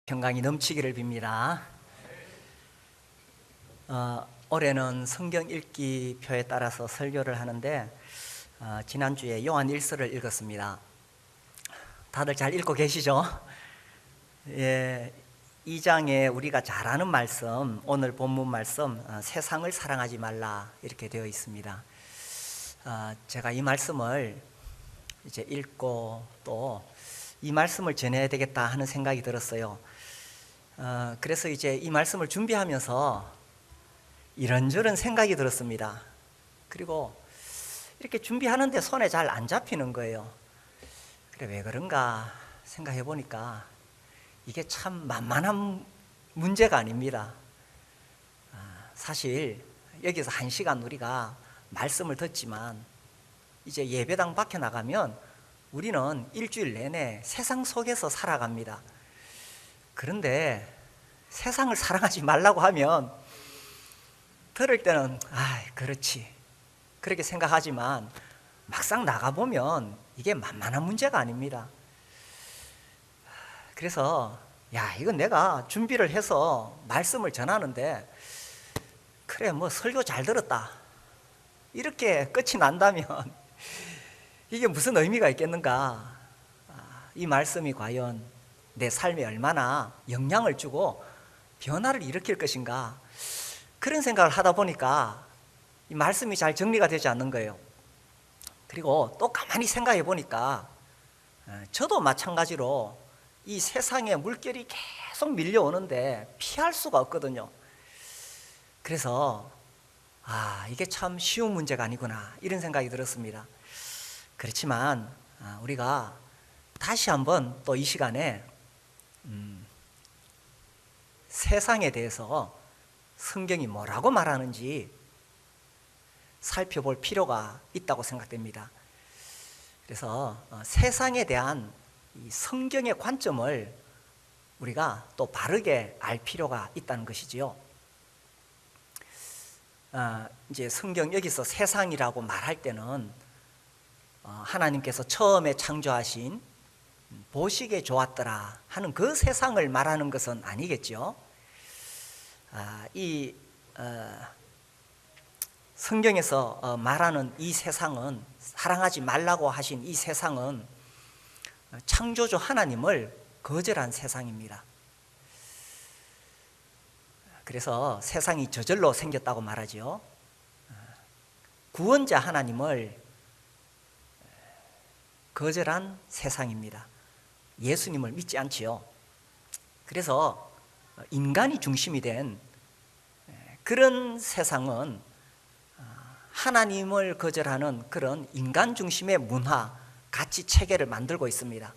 평강이 넘치기를 빕니다. 올해는 성경 읽기 표에 따라서 설교를 하는데 지난주에 요한 1서를 읽었습니다. 다들 잘 읽고 계시죠? 예, 2장에 우리가 잘 아는 말씀, 오늘 본문 말씀, 세상을 사랑하지 말라 이렇게 되어 있습니다. 제가 이 말씀을 이제 읽고 또 이 말씀을 전해야 되겠다 하는 생각이 들었어요. 그래서 이제 이 말씀을 준비하면서 이런저런 생각이 들었습니다. 그리고 이렇게 준비하는데 손에 잘 안 잡히는 거예요. 그래, 왜 그런가 생각해 보니까 이게 참 만만한 문제가 아닙니다. 사실 여기서 1시간 우리가 말씀을 듣지만 이제 예배당 밖에 나가면 우리는 일주일 내내 세상 속에서 살아갑니다. 그런데 세상을 사랑하지 말라고 하면 들을 때는 그렇지 그렇게 생각하지만 막상 나가보면 이게 만만한 문제가 아닙니다. 그래서 이건 내가 준비를 해서 말씀을 전하는데 그래 뭐 설교 잘 들었다 이렇게 끝이 난다면 이게 무슨 의미가 있겠는가. 이 말씀이 과연 내 삶에 얼마나 영향을 주고 변화를 일으킬 것인가, 그런 생각을 하다 보니까 이 말씀이 잘 정리가 되지 않는 거예요. 그리고 또 가만히 생각해 보니까 저도 마찬가지로 이 세상에 물결이 계속 밀려오는데 피할 수가 없거든요. 그래서 이게 참 쉬운 문제가 아니구나 이런 생각이 들었습니다. 그렇지만 우리가 다시 한번 또 이 시간에 세상에 대해서 성경이 뭐라고 말하는지 살펴볼 필요가 있다고 생각됩니다. 그래서 세상에 대한 이 성경의 관점을 우리가 또 바르게 알 필요가 있다는 것이지요. 이제 성경 여기서 세상이라고 말할 때는 하나님께서 처음에 창조하신 보시기에 좋았더라 하는 그 세상을 말하는 것은 아니겠죠. 이 성경에서 말하는 이 세상은, 사랑하지 말라고 하신 이 세상은 창조주 하나님을 거절한 세상입니다. 그래서 세상이 저절로 생겼다고 말하죠. 구원자 하나님을 거절한 세상입니다. 예수님을 믿지 않지요. 그래서 인간이 중심이 된 그런 세상은 하나님을 거절하는 그런 인간 중심의 문화, 가치 체계를 만들고 있습니다.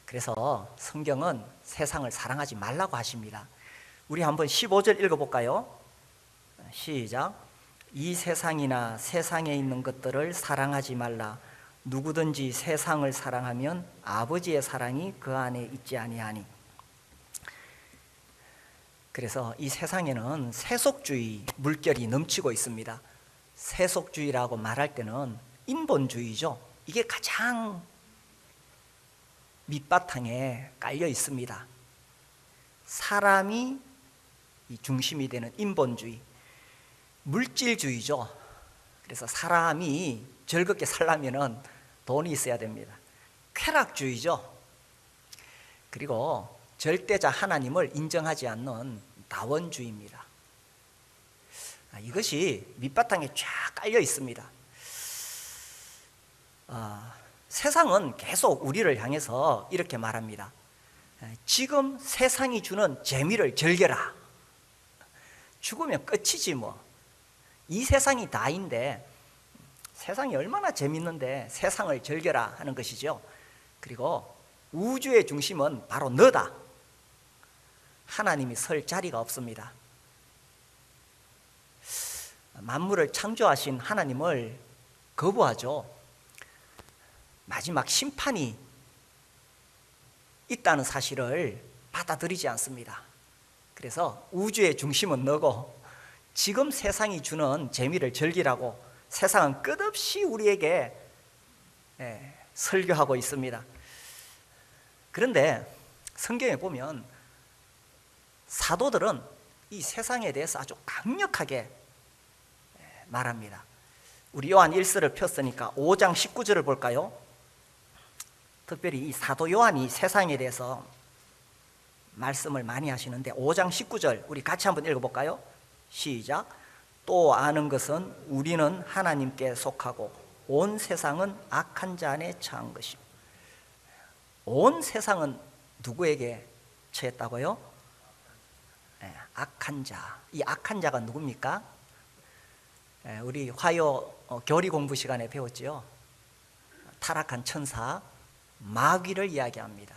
그래서 성경은 세상을 사랑하지 말라고 하십니다. 우리 한번 15절 읽어볼까요? 시작. 이 세상이나 세상에 있는 것들을 사랑하지 말라. 누구든지 세상을 사랑하면 아버지의 사랑이 그 안에 있지 아니하니. 그래서 이 세상에는 세속주의 물결이 넘치고 있습니다. 세속주의라고 말할 때는 인본주의죠. 이게 가장 밑바탕에 깔려 있습니다. 사람이 중심이 되는 인본주의, 물질주의죠. 그래서 사람이 즐겁게 살려면은 돈이 있어야 됩니다. 쾌락주의죠. 그리고 절대자 하나님을 인정하지 않는 다원주의입니다. 이것이 밑바탕에 쫙 깔려 있습니다. 세상은 계속 우리를 향해서 이렇게 말합니다. 지금 세상이 주는 재미를 즐겨라. 죽으면 끝이지 뭐. 이 세상이 다인데 세상이 얼마나 재밌는데 세상을 즐겨라 하는 것이죠. 그리고 우주의 중심은 바로 너다. 하나님이 설 자리가 없습니다. 만물을 창조하신 하나님을 거부하죠. 마지막 심판이 있다는 사실을 받아들이지 않습니다. 그래서 우주의 중심은 너고 지금 세상이 주는 재미를 즐기라고 세상은 끝없이 우리에게 설교하고 있습니다. 그런데 성경에 보면 사도들은 이 세상에 대해서 아주 강력하게 말합니다. 우리 요한 1서를 폈으니까 5장 19절을 볼까요? 특별히 이 사도 요한이 세상에 대해서 말씀을 많이 하시는데 5장 19절 우리 같이 한번 읽어볼까요? 시작. 또 아는 것은 우리는 하나님께 속하고 온 세상은 악한 자 안에 처한 것이요. 온 세상은 누구에게 처했다고요? 악한 자. 이 악한 자가 누굽니까? 우리 화요 교리 공부 시간에 배웠지요. 타락한 천사 마귀를 이야기합니다.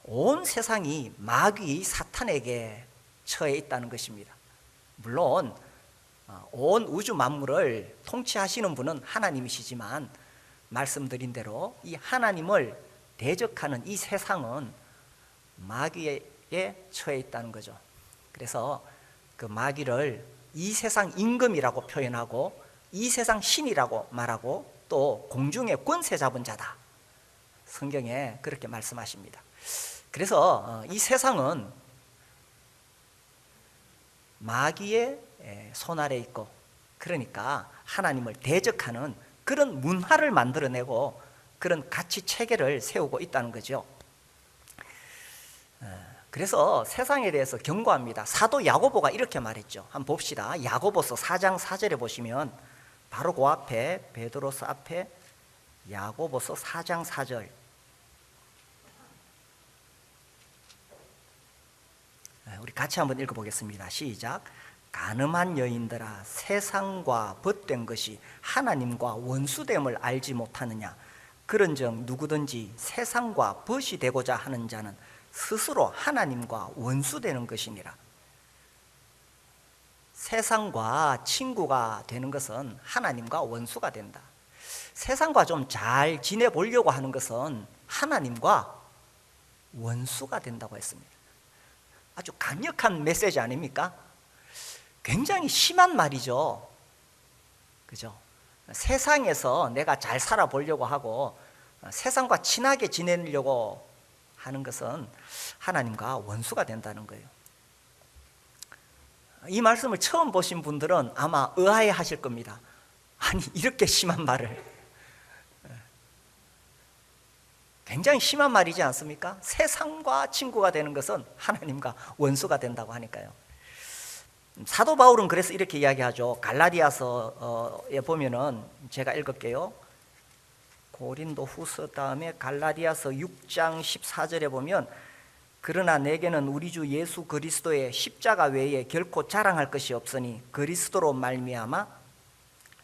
온 세상이 마귀 사탄에게 처해 있다는 것입니다. 물론 온 우주 만물을 통치하시는 분은 하나님이시지만 말씀드린 대로 이 하나님을 대적하는 이 세상은 마귀에 처해 있다는 거죠. 그래서 그 마귀를 이 세상 임금이라고 표현하고 이 세상 신이라고 말하고 또 공중의 권세 잡은 자다. 성경에 그렇게 말씀하십니다. 그래서 이 세상은 마귀의 손 아래 있고, 그러니까 하나님을 대적하는 그런 문화를 만들어내고 그런 가치 체계를 세우고 있다는 거죠. 그래서 세상에 대해서 경고합니다. 사도 야고보가 이렇게 말했죠. 한번 봅시다. 야고보서 4장 4절에 보시면 바로 그 앞에 베드로서 앞에 야고보서 4장 4절 우리 같이 한번 읽어보겠습니다. 시작. 간음한 여인들아, 세상과 벗된 것이 하나님과 원수됨을 알지 못하느냐. 그런즉 누구든지 세상과 벗이 되고자 하는 자는 스스로 하나님과 원수되는 것이니라. 세상과 친구가 되는 것은 하나님과 원수가 된다. 세상과 좀 잘 지내보려고 하는 것은 하나님과 원수가 된다고 했습니다. 아주 강력한 메시지 아닙니까? 굉장히 심한 말이죠. 그죠? 세상에서 내가 잘 살아보려고 하고 세상과 친하게 지내려고 하는 것은 하나님과 원수가 된다는 거예요. 이 말씀을 처음 보신 분들은 아마 의아해 하실 겁니다. 아니, 이렇게 심한 말을. 굉장히 심한 말이지 않습니까? 세상과 친구가 되는 것은 하나님과 원수가 된다고 하니까요. 사도 바울은 그래서 이렇게 이야기하죠. 갈라디아서에 보면은 제가 읽을게요. 고린도 후서 다음에 갈라디아서 6장 14절에 보면 그러나 내게는 우리 주 예수 그리스도의 십자가 외에 결코 자랑할 것이 없으니 그리스도로 말미암아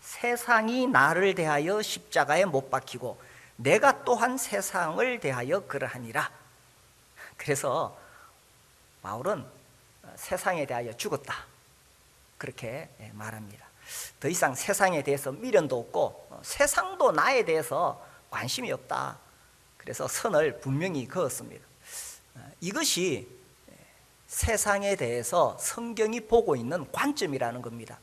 세상이 나를 대하여 십자가에 못 박히고 내가 또한 세상을 대하여 그러하니라. 그래서 바울은 세상에 대하여 죽었다, 그렇게 말합니다. 더 이상 세상에 대해서 미련도 없고 세상도 나에 대해서 관심이 없다. 그래서 선을 분명히 그었습니다. 이것이 세상에 대해서 성경이 보고 있는 관점이라는 겁니다.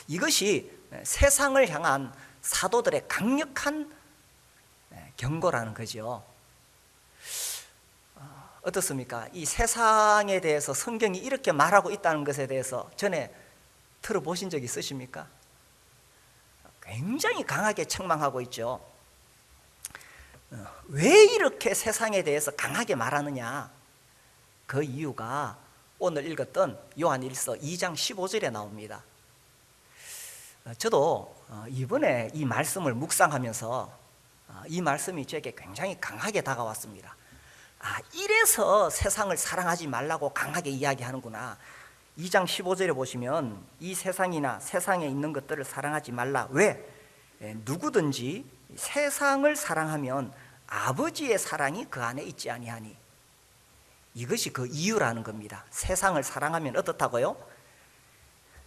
이것이 세상을 향한 사도들의 강력한 경고라는 거죠. 어떻습니까? 이 세상에 대해서 성경이 이렇게 말하고 있다는 것에 대해서 전에 들어보신 적 있으십니까? 굉장히 강하게 책망하고 있죠. 왜 이렇게 세상에 대해서 강하게 말하느냐? 그 이유가 오늘 읽었던 요한일서 2장 15절에 나옵니다. 저도 이번에 이 말씀을 묵상하면서 이 말씀이 제게 굉장히 강하게 다가왔습니다. 이래서 세상을 사랑하지 말라고 강하게 이야기하는구나. 2장 15절에 보시면 이 세상이나 세상에 있는 것들을 사랑하지 말라. 왜? 누구든지 세상을 사랑하면 아버지의 사랑이 그 안에 있지 아니하니. 이것이 그 이유라는 겁니다. 세상을 사랑하면 어떻다고요?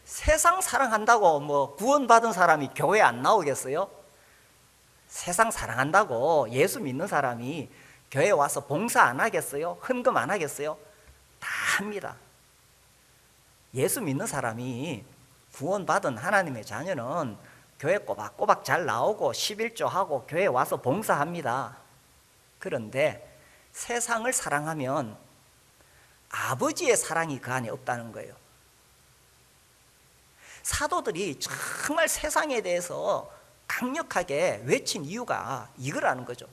세상 사랑한다고 뭐 구원받은 사람이 교회 안 나오겠어요? 세상 사랑한다고 예수 믿는 사람이 교회 와서 봉사 안 하겠어요? 헌금 안 하겠어요? 다 합니다. 예수 믿는 사람이 구원받은 하나님의 자녀는 교회 꼬박꼬박 잘 나오고 11조하고 교회 와서 봉사합니다. 그런데 세상을 사랑하면 아버지의 사랑이 그 안에 없다는 거예요. 사도들이 정말 세상에 대해서 강력하게 외친 이유가 이거라는 거죠.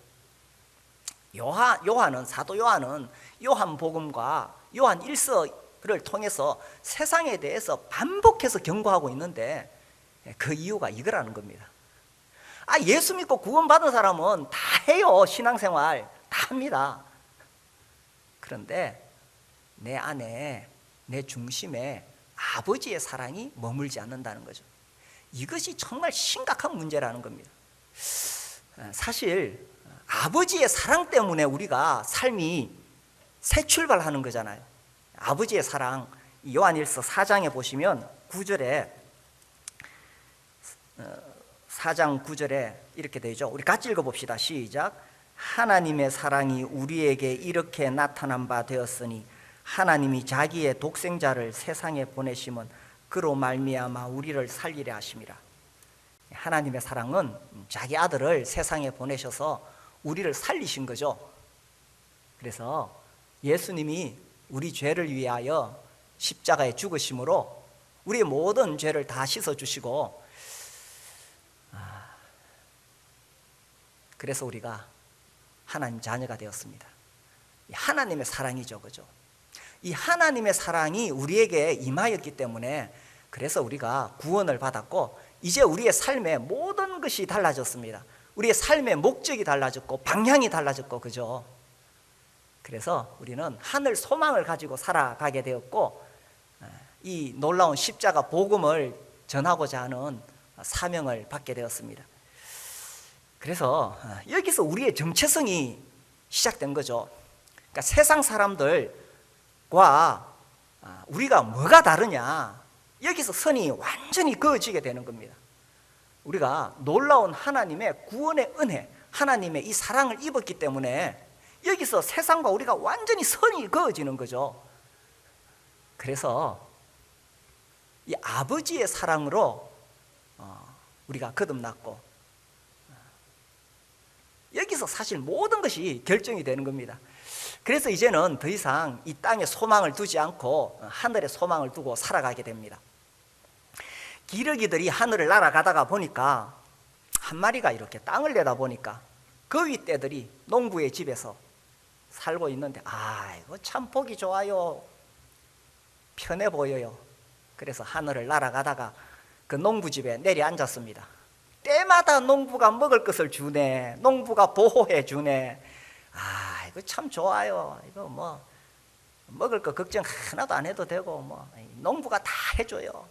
사도 요한은 요한복음과 요한 1서를 통해서 세상에 대해서 반복해서 경고하고 있는데 그 이유가 이거라는 겁니다. 예수 믿고 구원받은 사람은 다 해요. 신앙생활 다 합니다. 그런데 내 안에, 내 중심에 아버지의 사랑이 머물지 않는다는 거죠. 이것이 정말 심각한 문제라는 겁니다. 사실 아버지의 사랑 때문에 우리가 삶이 새 출발하는 거잖아요. 아버지의 사랑, 요한일서 4장에 보시면 9절에 4장 9절에 이렇게 되죠. 우리 같이 읽어봅시다. 시작. 하나님의 사랑이 우리에게 이렇게 나타난 바 되었으니 하나님이 자기의 독생자를 세상에 보내심은 그로 말미암아 우리를 살리려 하심이라. 하나님의 사랑은 자기 아들을 세상에 보내셔서 우리를 살리신 거죠. 그래서 예수님이 우리 죄를 위하여 십자가에 죽으심으로 우리의 모든 죄를 다 씻어주시고, 그래서 우리가 하나님 자녀가 되었습니다. 하나님의 사랑이죠, 그죠? 이 하나님의 사랑이 우리에게 임하였기 때문에 그래서 우리가 구원을 받았고, 이제 우리의 삶의 모든 것이 달라졌습니다. 우리의 삶의 목적이 달라졌고 방향이 달라졌고, 그죠? 그래서 우리는 하늘 소망을 가지고 살아가게 되었고, 이 놀라운 십자가 복음을 전하고자 하는 사명을 받게 되었습니다. 그래서 여기서 우리의 정체성이 시작된 거죠. 그러니까 세상 사람들과 우리가 뭐가 다르냐, 여기서 선이 완전히 그어지게 되는 겁니다. 우리가 놀라운 하나님의 구원의 은혜, 하나님의 이 사랑을 입었기 때문에 여기서 세상과 우리가 완전히 선이 그어지는 거죠. 그래서 이 아버지의 사랑으로 우리가 거듭났고, 여기서 사실 모든 것이 결정이 되는 겁니다. 그래서 이제는 더 이상 이 땅에 소망을 두지 않고 하늘에 소망을 두고 살아가게 됩니다. 기러기들이 하늘을 날아가다가 보니까 한 마리가 이렇게 땅을 내다보니까 그 윗떼들이 농부의 집에서 살고 있는데, 이거 참 보기 좋아요, 편해 보여요. 그래서 하늘을 날아가다가 그 농부 집에 내려앉았습니다. 때마다 농부가 먹을 것을 주네, 농부가 보호해 주네. 이거 참 좋아요. 이거 뭐 먹을 거 걱정 하나도 안 해도 되고, 뭐 농부가 다 해줘요.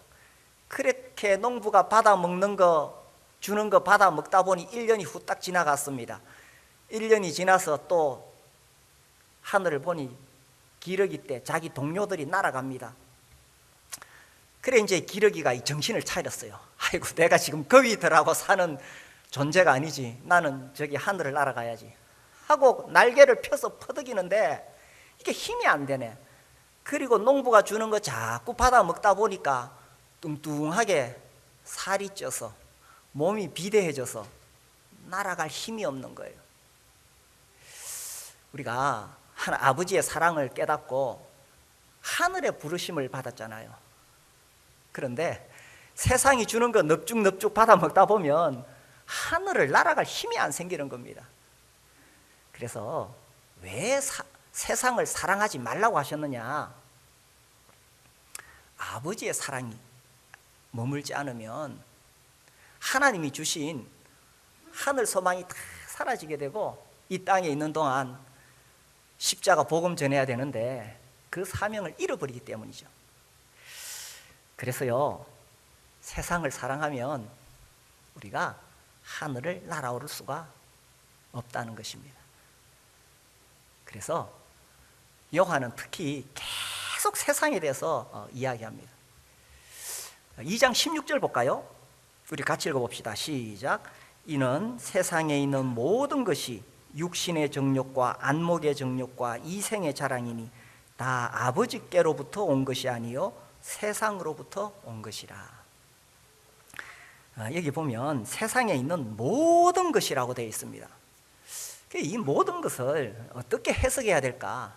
그렇게 농부가 받아 먹는 거, 주는 거 받아 먹다 보니 1년이 후딱 지나갔습니다. 1년이 지나서 또 하늘을 보니 기러기 때 자기 동료들이 날아갑니다. 그래 이제 기러기가 이 정신을 차렸어요. 아이고, 내가 지금 거위들하고 사는 존재가 아니지, 나는 저기 하늘을 날아가야지 하고 날개를 펴서 퍼득이는데 이게 힘이 안 되네. 그리고 농부가 주는 거 자꾸 받아 먹다 보니까 뚱뚱하게 살이 쪄서 몸이 비대해져서 날아갈 힘이 없는 거예요. 우리가 아버지의 사랑을 깨닫고 하늘의 부르심을 받았잖아요. 그런데 세상이 주는 거 넙죽넙죽 받아 먹다 보면 하늘을 날아갈 힘이 안 생기는 겁니다. 그래서 왜 세상을 사랑하지 말라고 하셨느냐? 아버지의 사랑이 머물지 않으면 하나님이 주신 하늘 소망이 다 사라지게 되고 이 땅에 있는 동안 십자가 복음 전해야 되는데 그 사명을 잃어버리기 때문이죠. 그래서요, 세상을 사랑하면 우리가 하늘을 날아오를 수가 없다는 것입니다. 그래서 요한은 특히 계속 세상에 대해서 이야기합니다. 2장 16절 볼까요? 우리 같이 읽어봅시다. 시작. 이는 세상에 있는 모든 것이 육신의 정욕과 안목의 정욕과 이생의 자랑이니 다 아버지께로부터 온 것이 아니요 세상으로부터 온 것이라. 여기 보면 세상에 있는 모든 것이라고 되어 있습니다. 이 모든 것을 어떻게 해석해야 될까?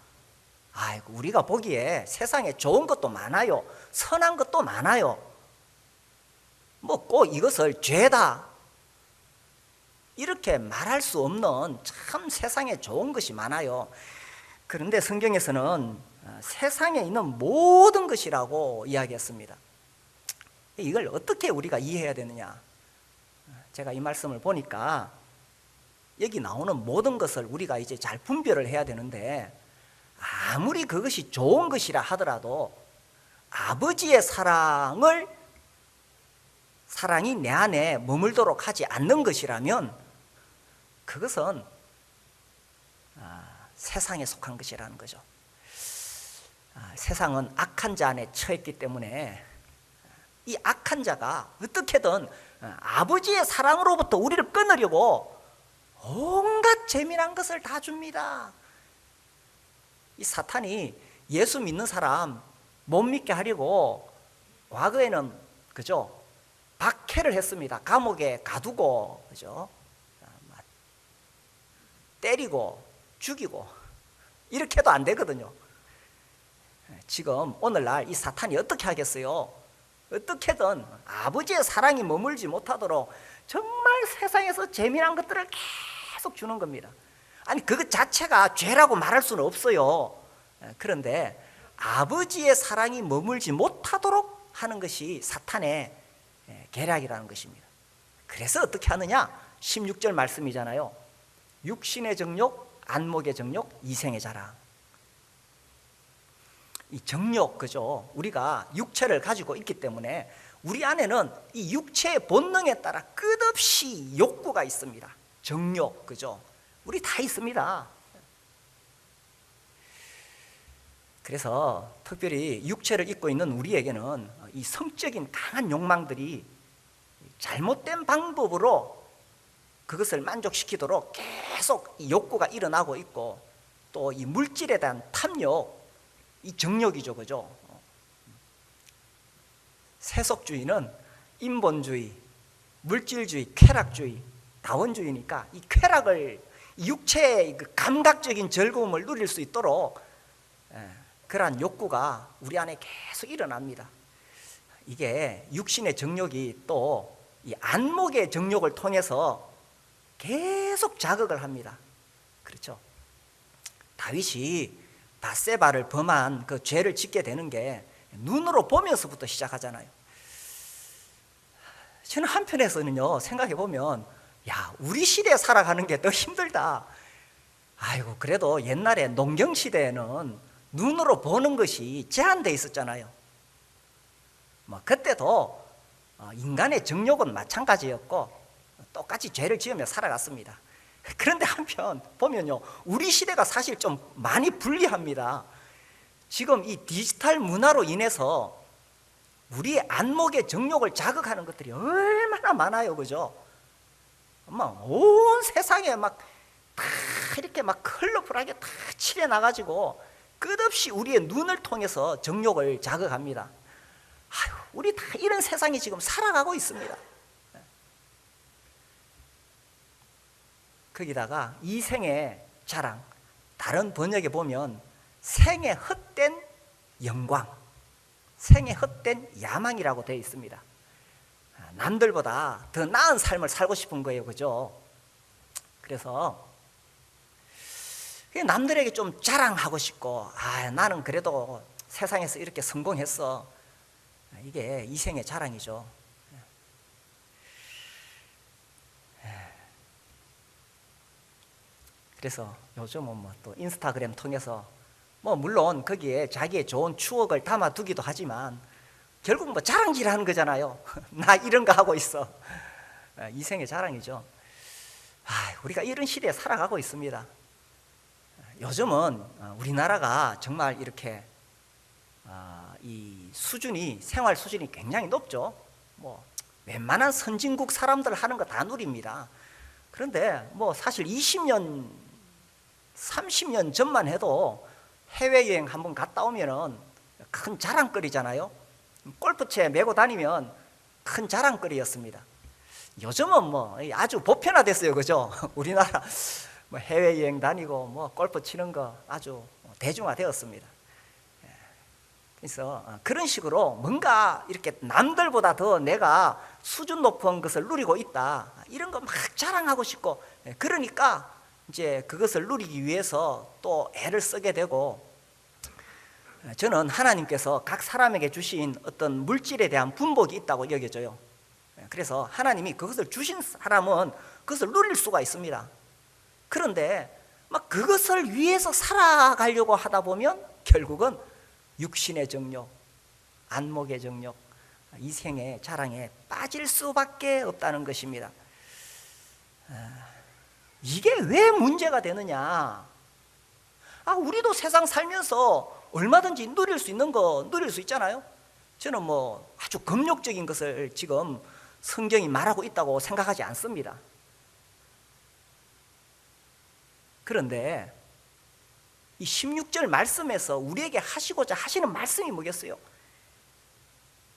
아이고, 우리가 보기에 세상에 좋은 것도 많아요, 선한 것도 많아요. 뭐 꼭 이것을 죄다 이렇게 말할 수 없는 참 세상에 좋은 것이 많아요. 그런데 성경에서는 세상에 있는 모든 것이라고 이야기했습니다. 이걸 어떻게 우리가 이해해야 되느냐? 제가 이 말씀을 보니까 여기 나오는 모든 것을 우리가 이제 잘 분별을 해야 되는데, 아무리 그것이 좋은 것이라 하더라도 아버지의 사랑이 내 안에 머물도록 하지 않는 것이라면 그것은 세상에 속한 것이라는 거죠. 세상은 악한 자 안에 처했기 때문에 이 악한 자가 어떻게든 아버지의 사랑으로부터 우리를 끊으려고 온갖 재미난 것을 다 줍니다. 이 사탄이 예수 믿는 사람 못 믿게 하려고 과거에는, 그죠, 박해를 했습니다. 감옥에 가두고, 그죠, 때리고 죽이고, 이렇게 해도 안 되거든요. 지금 오늘날 이 사탄이 어떻게 하겠어요? 어떻게든 아버지의 사랑이 머물지 못하도록 정말 세상에서 재미난 것들을 계속 주는 겁니다. 아니, 그것 자체가 죄라고 말할 수는 없어요. 그런데 아버지의 사랑이 머물지 못하도록 하는 것이 사탄의 계략이라는 것입니다. 그래서 어떻게 하느냐? 16절 말씀이잖아요. 육신의 정욕, 안목의 정욕, 이생의 자랑. 이 정욕, 그죠? 우리가 육체를 가지고 있기 때문에 우리 안에는 이 육체의 본능에 따라 끝없이 욕구가 있습니다. 정욕, 그죠? 우리 다 있습니다. 그래서 특별히 육체를 입고 있는 우리에게는 이 성적인 강한 욕망들이 잘못된 방법으로 그것을 만족시키도록 계속 이 욕구가 일어나고 있고, 또 이 물질에 대한 탐욕, 이 정욕이죠, 그죠? 세속주의는 인본주의, 물질주의, 쾌락주의, 다원주의니까 이 쾌락을, 육체의 그 감각적인 즐거움을 누릴 수 있도록 그러한 욕구가 우리 안에 계속 일어납니다. 이게 육신의 정욕이 또 이 안목의 정욕을 통해서 계속 자극을 합니다. 그렇죠? 다윗이 밧세바를 범한 그 죄를 짓게 되는 게 눈으로 보면서부터 시작하잖아요. 저는 한편에서는요, 생각해 보면, 야, 우리 시대에 살아가는 게 더 힘들다. 아이고, 그래도 옛날에 농경 시대에는 눈으로 보는 것이 제한되어 있었잖아요. 뭐 그때도 인간의 정욕은 마찬가지였고 똑같이 죄를 지으며 살아갔습니다. 그런데 한편 보면요, 우리 시대가 사실 좀 많이 불리합니다. 지금 이 디지털 문화로 인해서 우리의 안목의 정욕을 자극하는 것들이 얼마나 많아요, 그죠? 온 세상에 막 다 이렇게 막 컬러풀하게 다 칠해 나가지고 끝없이 우리의 눈을 통해서 정욕을 자극합니다. 아유, 우리 다 이런 세상이 지금 살아가고 있습니다. 거기다가 이생의 자랑, 다른 번역에 보면 생의 헛된 영광, 생의 헛된 야망이라고 되어 있습니다. 남들보다 더 나은 삶을 살고 싶은 거예요, 그죠? 그래서 남들에게 좀 자랑하고 싶고, 나는 그래도 세상에서 이렇게 성공했어. 이게 이생의 자랑이죠. 그래서 요즘은 뭐 또 인스타그램 통해서 뭐 물론 거기에 자기의 좋은 추억을 담아두기도 하지만 결국 뭐 자랑질하는 거잖아요. 나 이런 거 하고 있어. 이생의 자랑이죠. 우리가 이런 시대에 살아가고 있습니다. 요즘은 우리나라가 정말 이렇게 이 수준이, 생활 수준이 굉장히 높죠. 뭐 웬만한 선진국 사람들 하는 거 다 누립니다. 그런데 뭐 사실 20년, 30년 전만 해도 해외여행 한번 갔다 오면은 큰 자랑거리잖아요. 골프채 메고 다니면 큰 자랑거리였습니다. 요즘은 뭐 아주 보편화됐어요, 그죠? 우리나라 뭐 해외여행 다니고 뭐 골프 치는 거 아주 대중화되었습니다. 그래서 그런 식으로 뭔가 이렇게 남들보다 더 내가 수준 높은 것을 누리고 있다, 이런 거 막 자랑하고 싶고, 그러니까 이제 그것을 누리기 위해서 또 애를 쓰게 되고, 저는 하나님께서 각 사람에게 주신 어떤 물질에 대한 분복이 있다고 여겨져요. 그래서 하나님이 그것을 주신 사람은 그것을 누릴 수가 있습니다. 그런데 막 그것을 위해서 살아가려고 하다 보면 결국은 육신의 정욕, 안목의 정욕, 이생의 자랑에 빠질 수밖에 없다는 것입니다. 이게 왜 문제가 되느냐? 우리도 세상 살면서 얼마든지 누릴 수 있는 거 누릴 수 있잖아요. 저는 뭐 아주 금욕적인 것을 지금 성경이 말하고 있다고 생각하지 않습니다. 그런데 이 16절 말씀에서 우리에게 하시고자 하시는 말씀이 뭐겠어요?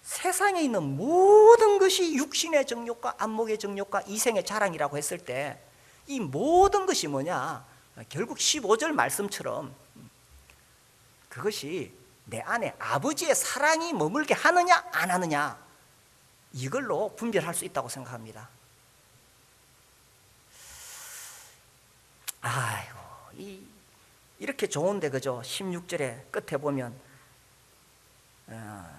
세상에 있는 모든 것이 육신의 정욕과 안목의 정욕과 이생의 자랑이라고 했을 때, 이 모든 것이 뭐냐? 결국 15절 말씀처럼 그것이 내 안에 아버지의 사랑이 머물게 하느냐 안 하느냐, 이걸로 분별할 수 있다고 생각합니다. 아이고, 이렇게 좋은데, 그죠? 16절의 끝에 보면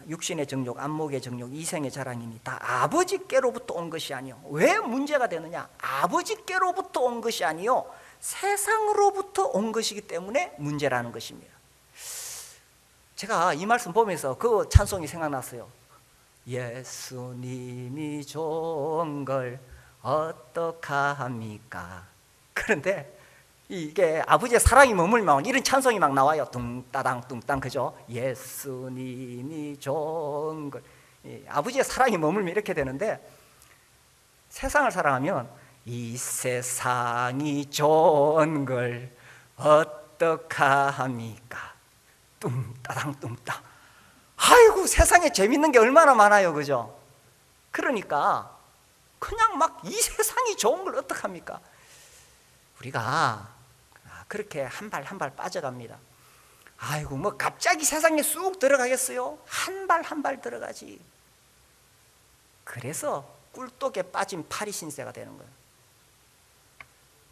육신의 정욕, 안목의 정욕, 이생의 자랑이니 다 아버지께로부터 온 것이 아니요. 왜 문제가 되느냐? 아버지께로부터 온 것이 아니요, 세상으로부터 온 것이기 때문에 문제라는 것입니다. 제가 이 말씀 보면서 그 찬송이 생각났어요. 예수님이 좋은 걸 어떡합니까? 그런데 이게 아버지의 사랑이 머물면 이런 찬송이 막 나와요. 뚱따당 뚱땅, 그죠? 예수님이 좋은 걸, 아버지의 사랑이 머물면 이렇게 되는데, 세상을 사랑하면 이 세상이 좋은 걸 어떡합니까? 뚱따당 뚱땅. 아이고, 세상에 재밌는 게 얼마나 많아요, 그죠? 그러니까 그냥 막 이 세상이 좋은 걸 어떡합니까? 우리가 그렇게 한 발 한 발 빠져갑니다. 아이고, 뭐 갑자기 세상에 쑥 들어가겠어요? 한 발 한 발 들어가지. 그래서 꿀독에 빠진 파리 신세가 되는 거예요.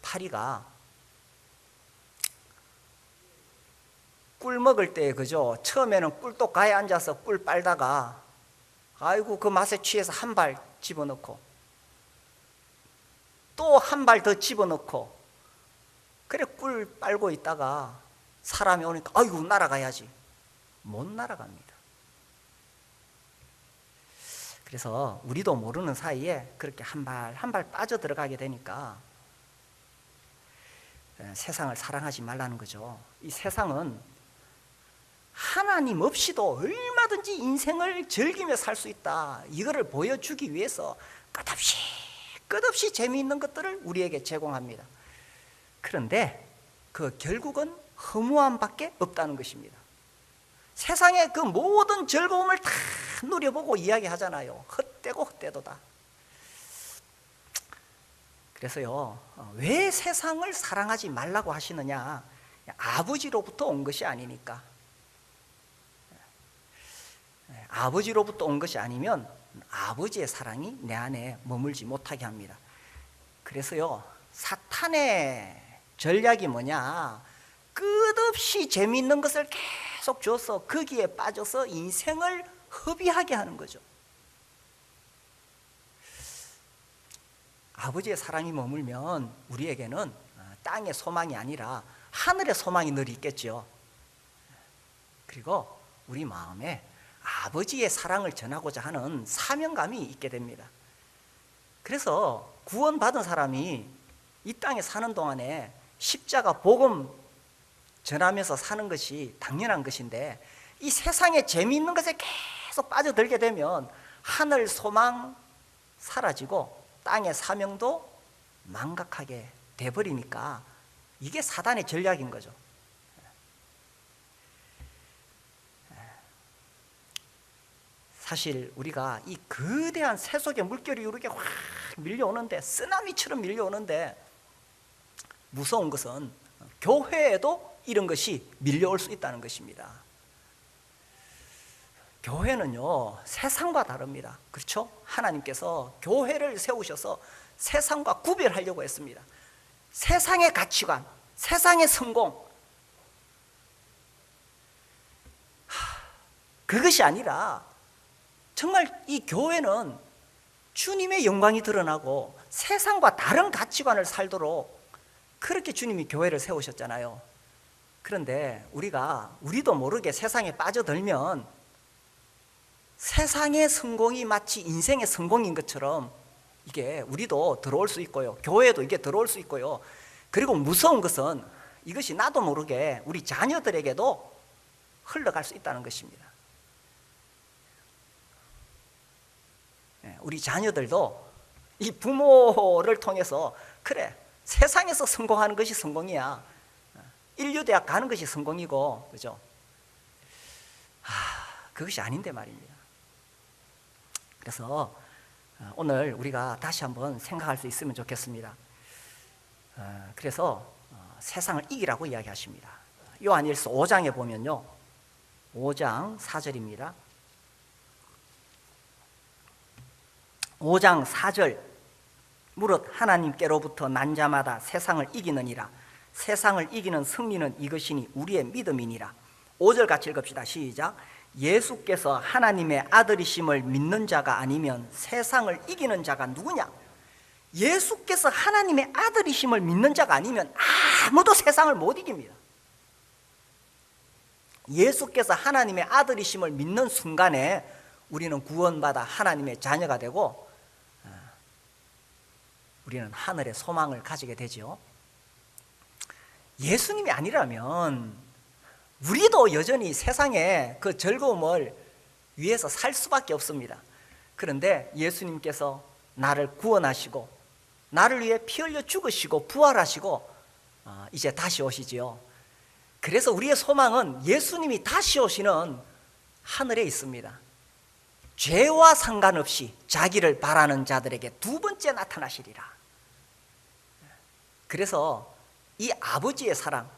파리가 꿀 먹을 때, 그죠? 처음에는 꿀독 가에 앉아서 꿀 빨다가 아이고, 그 맛에 취해서 한 발 집어넣고 또 한 발 더 집어넣고, 그래 꿀 빨고 있다가 사람이 오니까 아이고, 날아가야지. 못 날아갑니다. 그래서 우리도 모르는 사이에 그렇게 한 발 한 발 빠져 들어가게 되니까 세상을 사랑하지 말라는 거죠. 이 세상은 하나님 없이도 얼마든지 인생을 즐기며 살 수 있다, 이거를 보여주기 위해서 끝없이 재미있는 것들을 우리에게 제공합니다. 그런데 그 결국은 허무함밖에 없다는 것입니다. 세상의 그 모든 즐거움을 다 누려보고 이야기하잖아요. 헛되고 헛되도다. 그래서요, 왜 세상을 사랑하지 말라고 하시느냐? 아버지로부터 온 것이 아니니까. 아버지로부터 온 것이 아니면 아버지의 사랑이 내 안에 머물지 못하게 합니다. 그래서요, 사탄의 전략이 뭐냐? 끝없이 재미있는 것을 계속 줘서 거기에 빠져서 인생을 허비하게 하는 거죠. 아버지의 사랑이 머물면 우리에게는 땅의 소망이 아니라 하늘의 소망이 늘 있겠죠. 그리고 우리 마음에 아버지의 사랑을 전하고자 하는 사명감이 있게 됩니다. 그래서 구원받은 사람이 이 땅에 사는 동안에 십자가 복음 전하면서 사는 것이 당연한 것인데, 이 세상에 재미있는 것에 계속 빠져들게 되면 하늘 소망 사라지고 땅의 사명도 망각하게 돼버리니까 이게 사단의 전략인 거죠. 사실 우리가 이 거대한 세속의 물결이 이렇게 확 밀려오는데, 쓰나미처럼 밀려오는데, 무서운 것은 교회에도 이런 것이 밀려올 수 있다는 것입니다. 교회는요, 세상과 다릅니다. 그렇죠? 하나님께서 교회를 세우셔서 세상과 구별하려고 했습니다. 세상의 가치관, 세상의 성공, 그것이 아니라 정말 이 교회는 주님의 영광이 드러나고 세상과 다른 가치관을 살도록 그렇게 주님이 교회를 세우셨잖아요. 그런데 우리도 모르게 세상에 빠져들면 세상의 성공이 마치 인생의 성공인 것처럼 이게 우리도 들어올 수 있고요, 교회도 이게 들어올 수 있고요. 그리고 무서운 것은 이것이 나도 모르게 우리 자녀들에게도 흘러갈 수 있다는 것입니다. 우리 자녀들도 이 부모를 통해서 그래, 세상에서 성공하는 것이 성공이야, 인류대학 가는 것이 성공이고, 그죠? 그것이 아닌데 말입니다. 그래서 오늘 우리가 다시 한번 생각할 수 있으면 좋겠습니다. 그래서 세상을 이기라고 이야기하십니다. 요한일서 5장에 보면요, 5장 4절입니다. 5장 4절, 무릇 하나님께로부터 난 자마다 세상을 이기느니라. 세상을 이기는 승리는 이것이니 우리의 믿음이니라. 5절 같이 읽읍시다. 시작. 예수께서 하나님의 아들이심을 믿는 자가 아니면 세상을 이기는 자가 누구냐? 예수께서 하나님의 아들이심을 믿는 자가 아니면 아무도 세상을 못 이깁니다. 예수께서 하나님의 아들이심을 믿는 순간에 우리는 구원받아 하나님의 자녀가 되고 우리는 하늘의 소망을 가지게 되죠. 예수님이 아니라면 우리도 여전히 세상에 그 즐거움을 위해서 살 수밖에 없습니다. 그런데 예수님께서 나를 구원하시고 나를 위해 피 흘려 죽으시고 부활하시고 이제 다시 오시지요. 그래서 우리의 소망은 예수님이 다시 오시는 하늘에 있습니다. 죄와 상관없이 자기를 바라는 자들에게 두 번째 나타나시리라. 그래서 이 아버지의 사랑,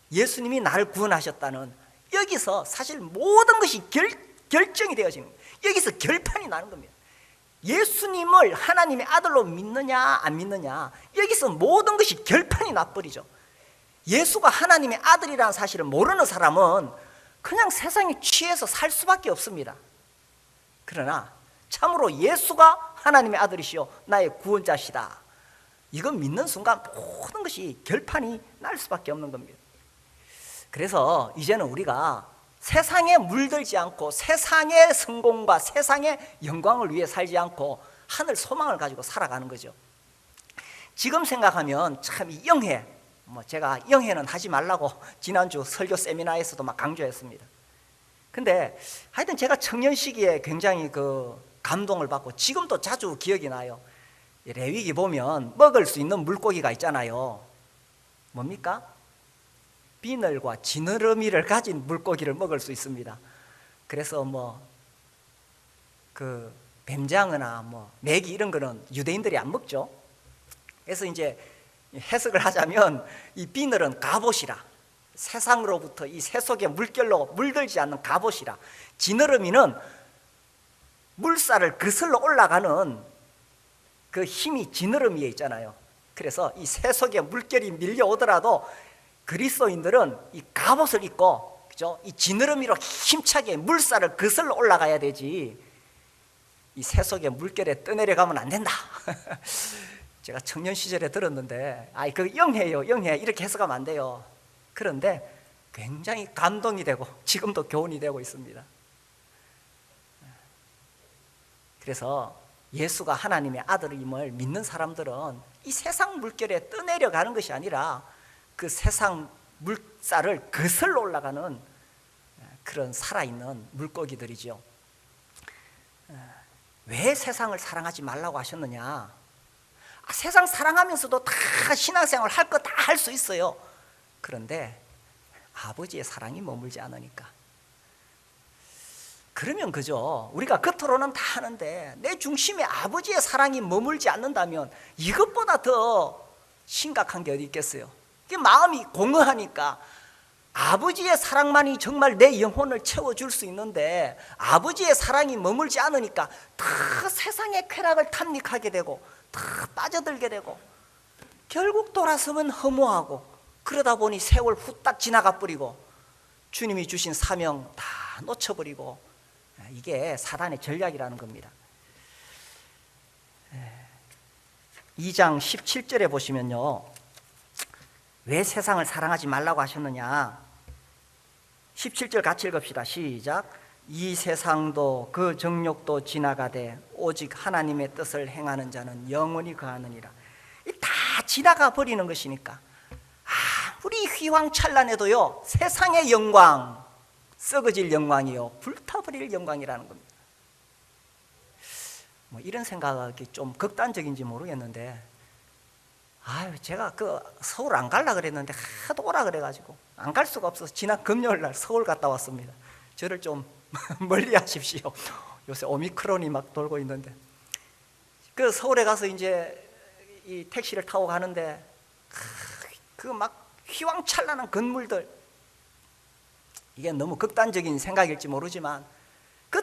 예수님이 나를 구원하셨다는, 여기서 사실 모든 것이 결정이 되어지는 거예요. 여기서 결판이 나는 겁니다. 예수님을 하나님의 아들로 믿느냐 안 믿느냐, 여기서 모든 것이 결판이 나버리죠. 예수가 하나님의 아들이라는 사실을 모르는 사람은 그냥 세상에 취해서 살 수밖에 없습니다. 그러나 참으로 예수가 하나님의 아들이시오 나의 구원자시다, 이건 믿는 순간 모든 것이 결판이 날 수밖에 없는 겁니다. 그래서 이제는 우리가 세상에 물들지 않고 세상의 성공과 세상의 영광을 위해 살지 않고 하늘 소망을 가지고 살아가는 거죠. 지금 생각하면 참 이 영회, 제가 영회는 하지 말라고 지난주 설교 세미나에서도 막 강조했습니다. 근데 하여튼 제가 청년 시기에 굉장히 그 감동을 받고 지금도 자주 기억이 나요. 레위기 보면 먹을 수 있는 물고기가 있잖아요. 뭡니까? 비늘과 지느러미를 가진 물고기를 먹을 수 있습니다. 그래서 그 뱀장어나 메기 이런 거는 유대인들이 안 먹죠. 그래서 이제 해석을 하자면 이 비늘은 갑옷이라, 세상으로부터 이 세속의 물결로 물들지 않는 갑옷이라, 지느러미는 물살을 거슬러 올라가는 그 힘이 지느러미에 있잖아요. 그래서 이 세속의 물결이 밀려오더라도 그리스도인들은 이 갑옷을 입고, 그죠? 이 지느러미로 힘차게 물살을 거슬러 올라가야 되지, 이 세속의 물결에 떠내려가면 안 된다. 제가 청년 시절에 들었는데, 그 영해요, 영해, 이렇게 해석하면 안 돼요. 그런데 굉장히 감동이 되고 지금도 교훈이 되고 있습니다. 그래서 예수가 하나님의 아들임을 믿는 사람들은 이 세상 물결에 떠내려가는 것이 아니라 그 세상 물살을 거슬러 올라가는 그런 살아있는 물고기들이죠. 왜 세상을 사랑하지 말라고 하셨느냐? 세상 사랑하면서도 다 신앙생활 할 거 다 할 수 있어요. 그런데 아버지의 사랑이 머물지 않으니까. 그러면 그죠, 우리가 겉으로는 다 하는데 내 중심에 아버지의 사랑이 머물지 않는다면 이것보다 더 심각한 게 어디 있겠어요. 마음이 공허하니까 아버지의 사랑만이 정말 내 영혼을 채워줄 수 있는데 아버지의 사랑이 머물지 않으니까 다 세상의 쾌락을 탐닉하게 되고 다 빠져들게 되고 결국 돌아서면 허무하고 그러다 보니 세월 후딱 지나가 버리고 주님이 주신 사명 다 놓쳐버리고 이게 사단의 전략이라는 겁니다. 2장 17절에 보시면요, 왜 세상을 사랑하지 말라고 하셨느냐. 17절 같이 읽읍시다. 시작. 이 세상도 그 정욕도 지나가되 오직 하나님의 뜻을 행하는 자는 영원히 거하느니라. 다 지나가 버리는 것이니까 아무리 휘황찬란해도요, 세상의 영광, 썩어질 영광이요 불타버릴 영광이라는 겁니다. 뭐 이런 생각이 좀 극단적인지 모르겠는데, 제가 서울 안 갈라 그랬는데 하도 오라 그래가지고 안 갈 수가 없어서 지난 금요일 날 서울 갔다 왔습니다. 저를 좀 멀리 하십시오. 요새 오미크론이 막 돌고 있는데, 서울에 가서 이제 이 택시를 타고 가는데 막 휘황찬란한 건물들, 이게 너무 극단적인 생각일지 모르지만 다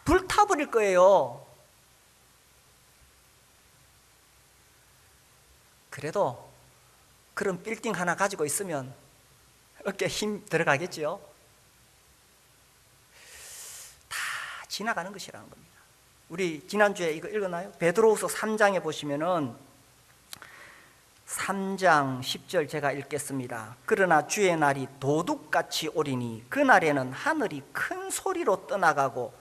불타버릴 거예요. 그래도 그런 빌딩 하나 가지고 있으면 어깨에 힘 들어가겠지요. 다 지나가는 것이라는 겁니다. 우리 지난주에 이거 읽었나요? 베드로후서 3장에 보시면은 3장 10절 제가 읽겠습니다. 그러나 주의 날이 도둑같이 오리니 그날에는 하늘이 큰 소리로 떠나가고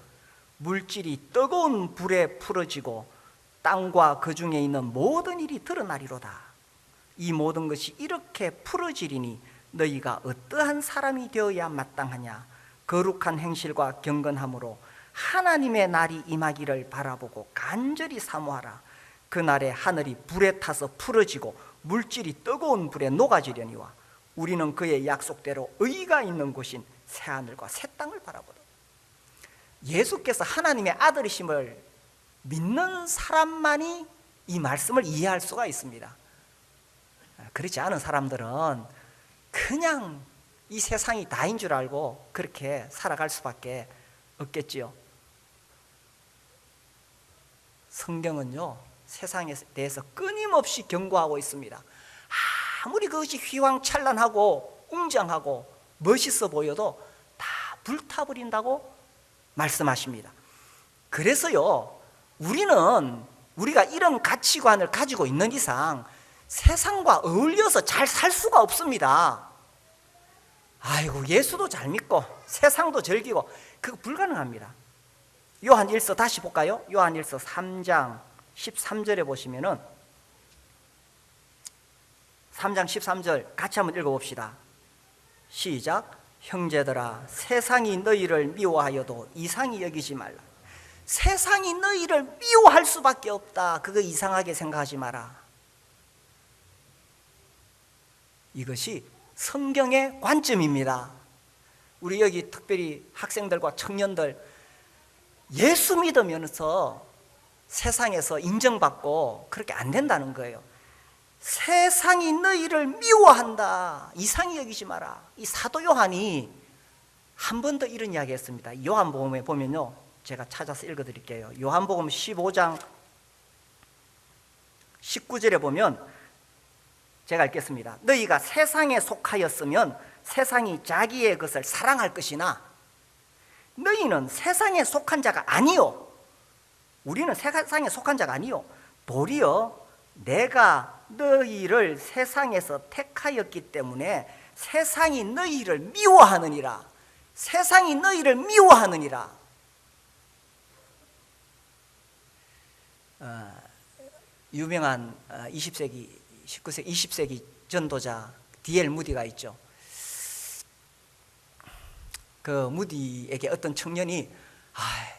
물질이 뜨거운 불에 풀어지고 땅과 그 중에 있는 모든 일이 드러나리로다. 이 모든 것이 이렇게 풀어지리니 너희가 어떠한 사람이 되어야 마땅하냐. 거룩한 행실과 경건함으로 하나님의 날이 임하기를 바라보고 간절히 사모하라. 그날에 하늘이 불에 타서 풀어지고 물질이 뜨거운 불에 녹아지려니와 우리는 그의 약속대로 의가 있는 곳인 새하늘과 새 땅을 바라보다. 예수께서 하나님의 아들이심을 믿는 사람만이 이 말씀을 이해할 수가 있습니다. 그렇지 않은 사람들은 그냥 이 세상이 다인 줄 알고 그렇게 살아갈 수밖에 없겠지요. 성경은요, 세상에 대해서 끊임없이 경고하고 있습니다. 아무리 그것이 휘황찬란하고 웅장하고 멋있어 보여도 다 불타버린다고 말씀하십니다. 그래서요, 우리가 이런 가치관을 가지고 있는 이상 세상과 어울려서 잘 살 수가 없습니다. 아이고, 예수도 잘 믿고 세상도 즐기고 그거 불가능합니다. 요한일서 다시 볼까요? 요한일서 3장 13절에 보시면은 3장 13절 같이 한번 읽어봅시다. 시작. 형제들아, 세상이 너희를 미워하여도 이상히 여기지 말라. 세상이 너희를 미워할 수밖에 없다. 그거 이상하게 생각하지 마라. 이것이 성경의 관점입니다. 우리 여기 특별히 학생들과 청년들, 예수 믿으면서 세상에서 인정받고 그렇게 안 된다는 거예요. 세상이 너희를 미워한다. 이상히 여기지 마라. 이 사도 요한이 한 번 더 이런 이야기 했습니다. 요한복음에 보면요, 제가 찾아서 읽어드릴게요. 요한복음 15장 19절에 보면 제가 읽겠습니다. 너희가 세상에 속하였으면 세상이 자기의 것을 사랑할 것이나 너희는 세상에 속한 자가 아니요. 우리는 세상에 속한 자가 아니요. 도리어 내가 너희를 세상에서 택하였기 때문에 세상이 너희를 미워하느니라. 세상이 너희를 미워하느니라. 유명한 20세기, 19세기, 20세기 전도자 D.L. 무디가 있죠. 그 무디에게 어떤 청년이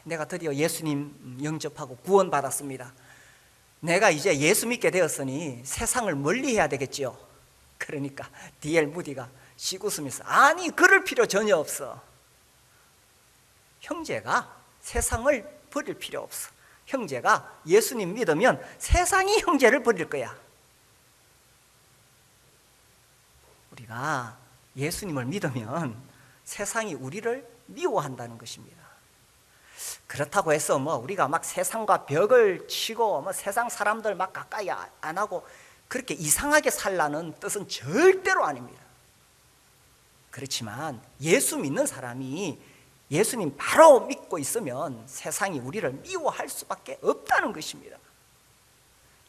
내가 드디어 예수님 영접하고 구원받았습니다. 내가 이제 예수 믿게 되었으니 세상을 멀리해야 되겠지요. 그러니까 D.L. 무디가 시웃으면서 아니, 그럴 필요 전혀 없어. 형제가 세상을 버릴 필요 없어. 형제가 예수님 믿으면 세상이 형제를 버릴 거야. 우리가 예수님을 믿으면 세상이 우리를 미워한다는 것입니다. 그렇다고 해서 우리가 막 세상과 벽을 치고 세상 사람들 막 가까이 안 하고 그렇게 이상하게 살라는 뜻은 절대로 아닙니다. 그렇지만 예수 믿는 사람이 예수님 바로 믿고 있으면 세상이 우리를 미워할 수밖에 없다는 것입니다.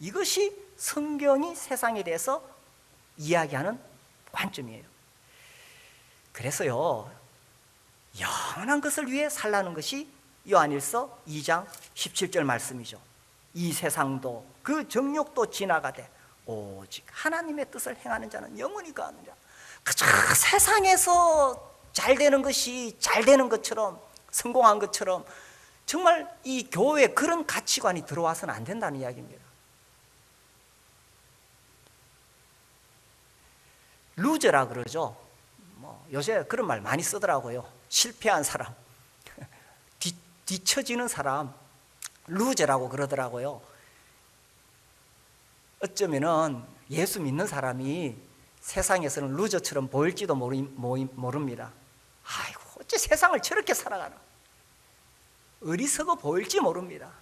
이것이 성경이 세상에 대해서 이야기하는 관점이에요. 그래서요, 영원한 것을 위해 살라는 것이 요한일서 2장 17절 말씀이죠. 이 세상도 그 정욕도 지나가되 오직 하나님의 뜻을 행하는 자는 영원히 거하느니라. 그저 세상에서 잘 되는 것이 잘 되는 것처럼, 성공한 것처럼 정말 이 교회에 그런 가치관이 들어와서는 안 된다는 이야기입니다. 루저라 그러죠. 요새 그런 말 많이 쓰더라고요. 실패한 사람, 뒤처지는 사람, 루저라고 그러더라고요. 어쩌면은 예수 믿는 사람이 세상에서는 루저처럼 보일지도 모릅니다. 아이고, 어째 세상을 저렇게 살아가나. 어리석어 보일지 모릅니다.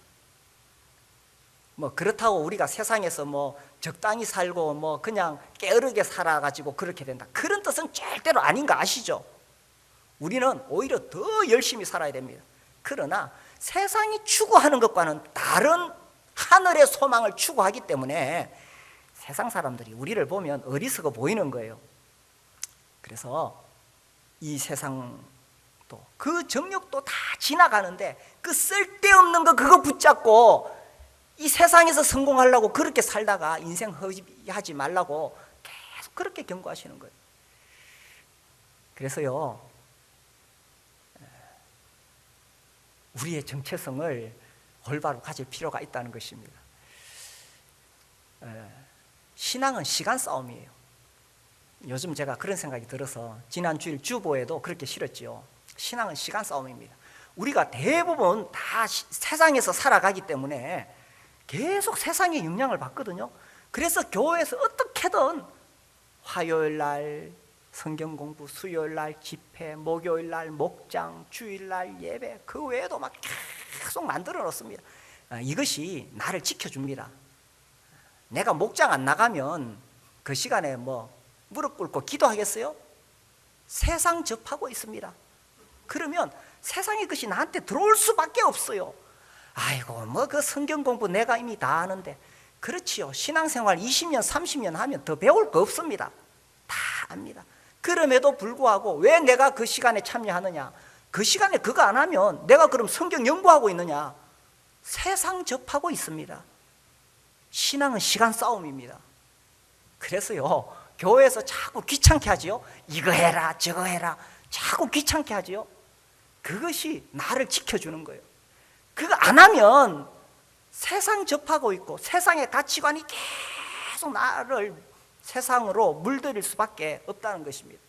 그렇다고 우리가 세상에서 적당히 살고 그냥 게으르게 살아가지고 그렇게 된다, 그런 뜻은 절대로 아닌 거 아시죠? 우리는 오히려 더 열심히 살아야 됩니다. 그러나 세상이 추구하는 것과는 다른 하늘의 소망을 추구하기 때문에 세상 사람들이 우리를 보면 어리석어 보이는 거예요. 그래서 이 세상도 그 정욕도 다 지나가는데 그 쓸데없는 거 그거 붙잡고 이 세상에서 성공하려고 그렇게 살다가 인생 허비하지 말라고 계속 그렇게 경고하시는 거예요. 그래서요, 우리의 정체성을 올바로 가질 필요가 있다는 것입니다. 신앙은 시간 싸움이에요. 요즘 제가 그런 생각이 들어서 지난 주일 주보에도 그렇게 실었지요. 신앙은 시간 싸움입니다. 우리가 대부분 다 세상에서 살아가기 때문에 계속 세상의 영향을 받거든요. 그래서 교회에서 어떻게든 화요일 날 성경 공부, 수요일 날 집회, 목요일 날 목장, 주일 날 예배, 그 외에도 막 계속 만들어 놓습니다. 이것이 나를 지켜줍니다. 내가 목장 안 나가면 그 시간에 무릎 꿇고 기도하겠어요? 세상 접하고 있습니다. 그러면 세상의 것이 나한테 들어올 수밖에 없어요. 아이고, 그 성경 공부 내가 이미 다 아는데. 그렇지요. 신앙생활 20년, 30년 하면 더 배울 거 없습니다. 다 압니다. 그럼에도 불구하고 왜 내가 그 시간에 참여하느냐? 그 시간에 그거 안 하면 내가 그럼 성경 연구하고 있느냐? 세상 접하고 있습니다. 신앙은 시간 싸움입니다. 그래서요, 교회에서 자꾸 귀찮게 하지요. 이거 해라, 저거 해라. 자꾸 귀찮게 하지요. 그것이 나를 지켜주는 거예요. 그거 안 하면 세상 접하고 있고 세상의 가치관이 계속 나를 세상으로 물들일 수밖에 없다는 것입니다.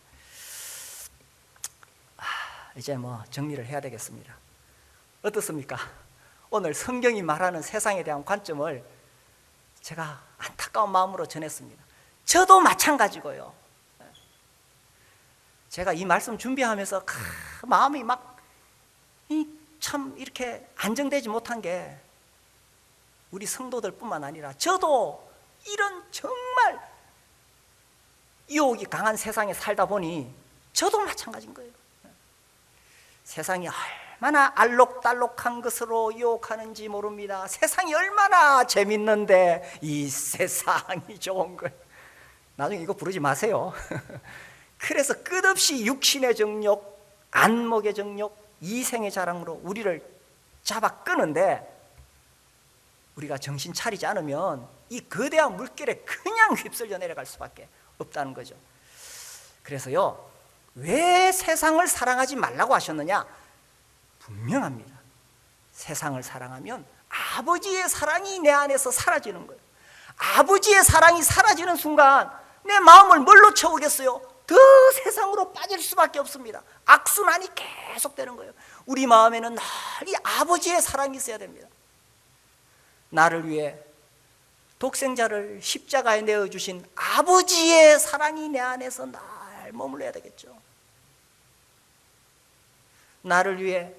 이제 정리를 해야 되겠습니다. 어떻습니까? 오늘 성경이 말하는 세상에 대한 관점을 제가 안타까운 마음으로 전했습니다. 저도 마찬가지고요. 제가 이 말씀 준비하면서 마음이 참 이렇게 안정되지 못한 게 우리 성도들 뿐만 아니라 저도 이런 정말 유혹이 강한 세상에 살다 보니 저도 마찬가지인 거예요. 세상이 얼마나 알록달록한 것으로 유혹하는지 모릅니다. 세상이 얼마나 재밌는데 이 세상이 좋은 거예요. 나중에 이거 부르지 마세요. 그래서 끝없이 육신의 정욕, 안목의 정욕, 이생의 자랑으로 우리를 잡아 끄는데 우리가 정신 차리지 않으면 이 거대한 물결에 그냥 휩쓸려 내려갈 수밖에 없다는 거죠. 그래서요, 왜 세상을 사랑하지 말라고 하셨느냐? 분명합니다. 세상을 사랑하면 아버지의 사랑이 내 안에서 사라지는 거예요. 아버지의 사랑이 사라지는 순간 내 마음을 뭘로 채우겠어요? 더 세상으로 빠질 수밖에 없습니다. 악순환이 계속되는 거예요. 우리 마음에는 늘 이 아버지의 사랑이 있어야 됩니다. 나를 위해 독생자를 십자가에 내어주신 아버지의 사랑이 내 안에서 늘 잘 머물러야 되겠죠. 나를 위해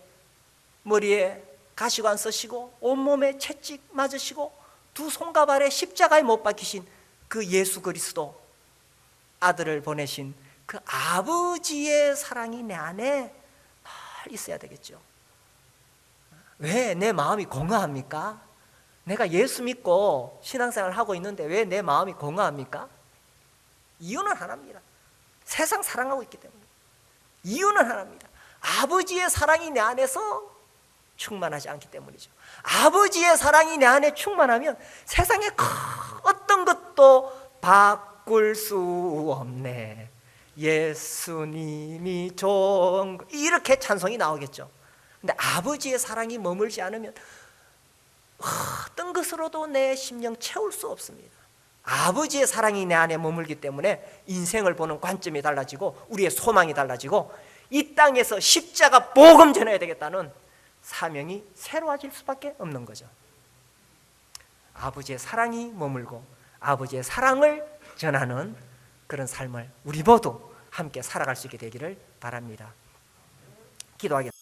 머리에 가시관 쓰시고 온몸에 채찍 맞으시고 두 손과 발에 십자가에 못 박히신 그 예수 그리스도 아들을 보내신 그 아버지의 사랑이 내 안에 늘 있어야 되겠죠. 왜 내 마음이 공허합니까? 내가 예수 믿고 신앙생활을 하고 있는데 왜 내 마음이 공허합니까? 이유는 하나입니다. 세상 사랑하고 있기 때문에. 이유는 하나입니다. 아버지의 사랑이 내 안에서 충만하지 않기 때문이죠. 아버지의 사랑이 내 안에 충만하면 세상에 어떤 것도 바꿀 수 없네. 예수님이 좋은 이렇게 찬송이 나오겠죠. 근데 아버지의 사랑이 머물지 않으면 어떤 것으로도 내 심령 채울 수 없습니다. 아버지의 사랑이 내 안에 머물기 때문에 인생을 보는 관점이 달라지고 우리의 소망이 달라지고 이 땅에서 십자가 복음 전해야 되겠다는 사명이 새로워질 수밖에 없는 거죠. 아버지의 사랑이 머물고 아버지의 사랑을 전하는 그런 삶을 우리 모두 함께 살아갈 수 있게 되기를 바랍니다. 기도하겠습니다.